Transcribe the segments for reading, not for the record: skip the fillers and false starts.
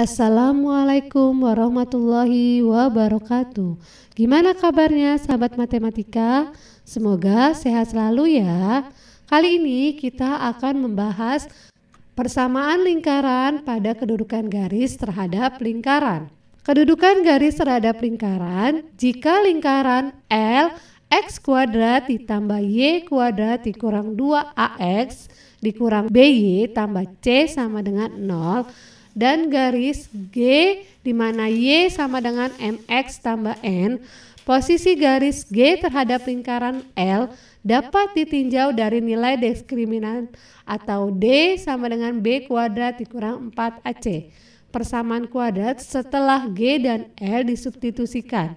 Assalamualaikum warahmatullahi wabarakatuh. Gimana kabarnya sahabat matematika? Semoga sehat selalu ya. Kali ini kita akan membahas persamaan lingkaran pada kedudukan garis terhadap lingkaran. Kedudukan garis terhadap lingkaran jika lingkaran L x kuadrat ditambah y kuadrat dikurang 2ax dikurang by tambah c sama dengan 0 dan garis G di mana y sama dengan mx tambah n, posisi garis G terhadap lingkaran L dapat ditinjau dari nilai diskriminan atau D sama dengan b kuadrat dikurang 4ac. Persamaan kuadrat setelah G dan L disubstitusikan.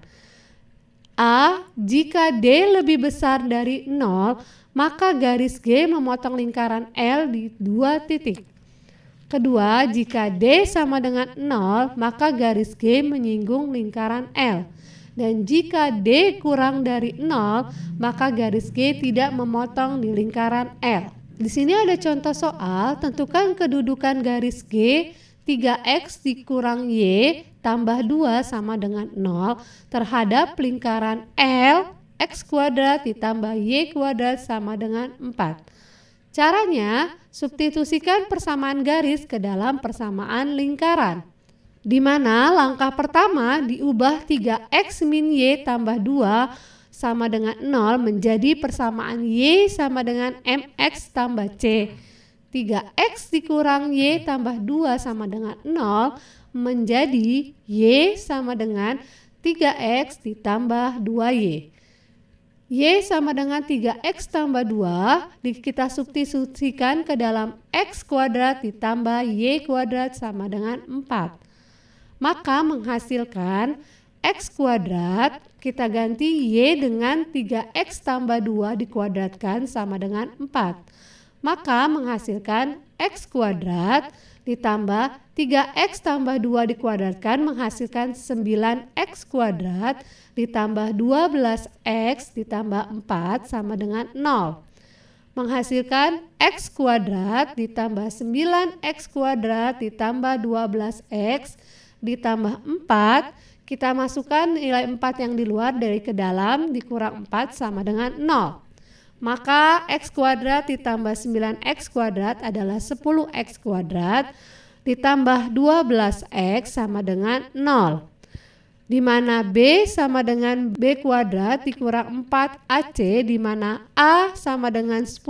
A. Jika D lebih besar dari 0, maka garis G memotong lingkaran L di 2 titik. Kedua, jika D sama dengan 0, maka garis G menyinggung lingkaran L. Dan jika D kurang dari 0, maka garis G tidak memotong di lingkaran L. Di sini ada contoh soal, tentukan kedudukan garis G 3x dikurang y tambah 2 sama dengan 0 terhadap lingkaran L x kuadrat ditambah y kuadrat sama dengan 4. Caranya, substitusikan persamaan garis ke dalam persamaan lingkaran. Di mana langkah pertama diubah 3x min y tambah 2 sama dengan 0 menjadi persamaan y sama dengan mx tambah c. 3x dikurang y tambah 2 sama dengan 0 menjadi y sama dengan 3x ditambah 2y. Y sama dengan 3x tambah 2 kita substitusikan ke dalam x kuadrat ditambah y kuadrat sama dengan 4. Maka menghasilkan x kuadrat kita ganti y dengan 3x tambah 2 dikuadratkan sama dengan 4. Maka menghasilkan x kuadrat ditambah 3x tambah 2 dikuadratkan menghasilkan 9x kuadrat ditambah 12x ditambah 4 sama dengan 0. Menghasilkan x kuadrat ditambah 9x kuadrat ditambah 12x ditambah 4. Kita masukkan nilai 4 yang di luar dari ke dalam dikurang 4 sama dengan 0. Maka x kuadrat ditambah 9x kuadrat adalah 10x kuadrat ditambah 12x sama dengan 0. Di mana B sama dengan B kuadrat dikurang 4AC, di mana A sama dengan 10,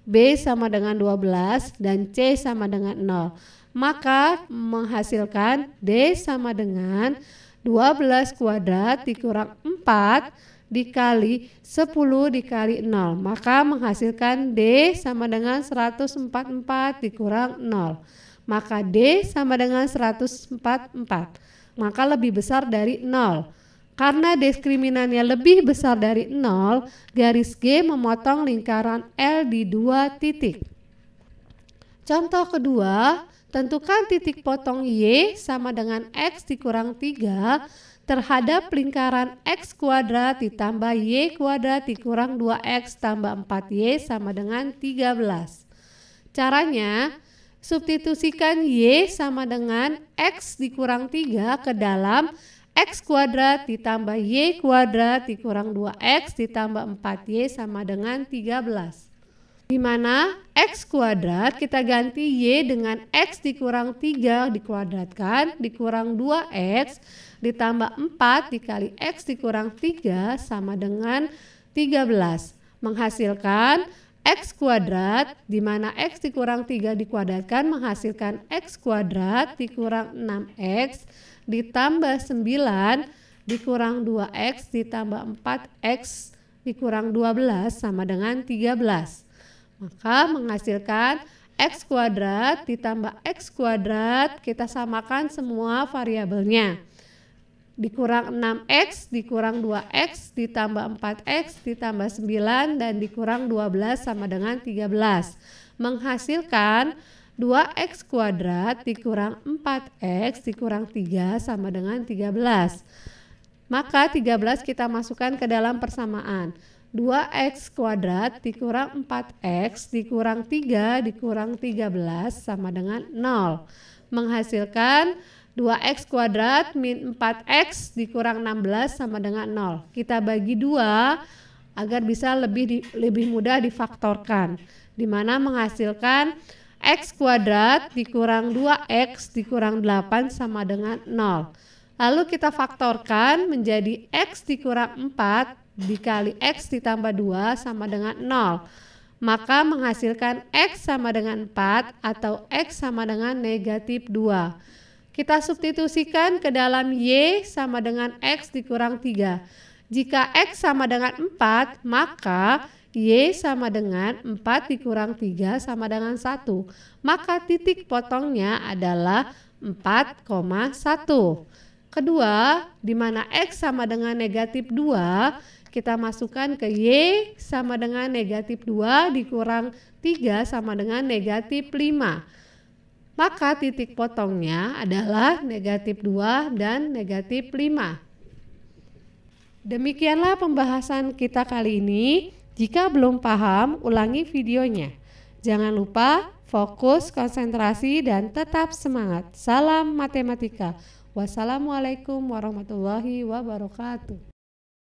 B sama dengan 12, dan C sama dengan 0. Maka menghasilkan D sama dengan 12 kuadrat dikurang 4 dikali 10 dikali 0. Maka menghasilkan D sama dengan 144 dikurang 0. Maka D sama dengan 144. Maka lebih besar dari 0. Karena diskriminannya lebih besar dari 0, garis G memotong lingkaran L di 2 titik. Contoh kedua, tentukan titik potong Y sama dengan X dikurang 3 terhadap lingkaran X kuadrat ditambah Y kuadrat dikurang 2X tambah 4Y sama dengan 13. Caranya, substitusikan Y sama dengan X dikurang 3 ke dalam X kuadrat ditambah Y kuadrat dikurang 2X ditambah 4Y sama dengan 13. Di mana X kuadrat kita ganti Y dengan X dikurang 3 dikuadratkan dikurang 2X ditambah 4 dikali X dikurang 3 sama dengan 13. Menghasilkan X kuadrat di mana X dikurang 3 dikuadratkan menghasilkan X kuadrat dikurang 6X ditambah 9 dikurang 2X ditambah 4X dikurang 12 sama dengan 13. Maka menghasilkan X kuadrat ditambah X kuadrat, kita samakan semua variabelnya. Dikurang 6x dikurang 2x ditambah 4x ditambah 9 dan dikurang 12 sama dengan 13. Menghasilkan 2x kuadrat dikurang 4x dikurang 3 sama dengan 13. Maka 13 kita masukkan ke dalam persamaan. 2x kuadrat dikurang 4x dikurang 3 dikurang 13 sama dengan 0. menghasilkan 2x kuadrat min 4x dikurang 16 sama dengan 0. Kita bagi 2 agar bisa lebih mudah difaktorkan, di mana menghasilkan x kuadrat dikurang 2x dikurang 8 sama dengan 0. Lalu kita faktorkan menjadi x dikurang 4 dikali x ditambah 2 sama dengan 0. Maka menghasilkan x sama dengan 4 atau x sama dengan negatif 2. Kita substitusikan ke dalam y sama dengan x dikurang 3. Jika x sama dengan 4, maka y sama dengan 4 dikurang 3 sama dengan 1. Maka titik potongnya adalah 4,1. Kedua, di mana x sama dengan negatif 2, kita masukkan ke y sama dengan negatif 2 dikurang 3 sama dengan negatif 5. Maka titik potongnya adalah negatif 2 dan negatif 5. Demikianlah pembahasan kita kali ini. Jika belum paham, ulangi videonya. Jangan lupa fokus, konsentrasi, dan tetap semangat. Salam matematika. Wassalamualaikum warahmatullahi wabarakatuh.